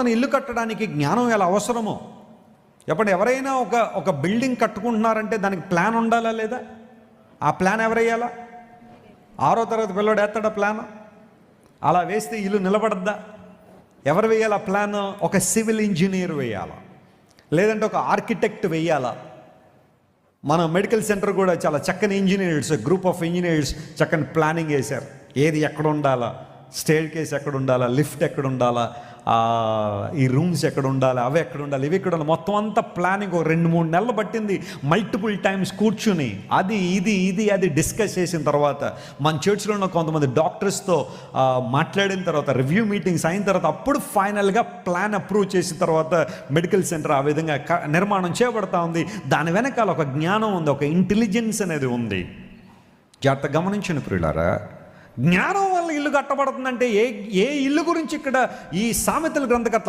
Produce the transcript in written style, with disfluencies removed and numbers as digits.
మన ఇల్లు కట్టడానికి జ్ఞానం ఎలా అవసరమో చెప్పండి. ఎవరైనా ఒక బిల్డింగ్ కట్టుకుంటున్నారంటే దానికి ప్లాన్ ఉండాలా లేదా? ఆ ప్లాన్ ఎవరు వేయాలా? 6వ తరగతి పిల్లవాడు వేస్తాడా ప్లాన్? అలా వేస్తే ఇల్లు నిలబడద్దా? ఎవరు వేయాలి ఆ ప్లాన్? ఒక సివిల్ ఇంజనీర్ వేయాలా, లేదంటే ఒక ఆర్కిటెక్ట్ వేయాలా? మన మెడికల్ సెంటర్ కూడా చాలా చక్కని ఇంజనీర్స్, గ్రూప్ ఆఫ్ ఇంజనీర్స్ చక్కని ప్లానింగ్ వేశారు. ఏది ఎక్కడ ఉండాలా, స్టేర్ కేస్ ఎక్కడ ఉండాలా, లిఫ్ట్ ఎక్కడ ఉండాలా, ఈ రూమ్స్ ఎక్కడ ఉండాలి, అవి ఎక్కడ ఉండాలి, ఇవి ఎక్కడ ఉండాలి, మొత్తం అంతా ప్లానింగ్. ఒక 2-3 నెలలు పట్టింది. మల్టిపుల్ టైమ్స్ కూర్చుని అది డిస్కస్ చేసిన తర్వాత మన చర్చ్లో ఉన్న కొంతమంది డాక్టర్స్తో మాట్లాడిన తర్వాత, రివ్యూ మీటింగ్స్ అయిన తర్వాత, అప్పుడు ఫైనల్గా ప్లాన్ అప్రూవ్ చేసిన తర్వాత మెడికల్ సెంటర్ ఆ విధంగా నిర్మాణం చేయబడతా ఉంది. దాని వెనకాల ఒక జ్ఞానం ఉంది, ఒక ఇంటెలిజెన్స్ అనేది ఉంది. జాగ్రత్త గమనించండి ప్రియులారా. జ్ఞానం వల్ల ఇల్లు కట్టబడుతుందంటే ఏ ఇల్లు గురించి ఇక్కడ ఈ సామెతల గ్రంథకర్త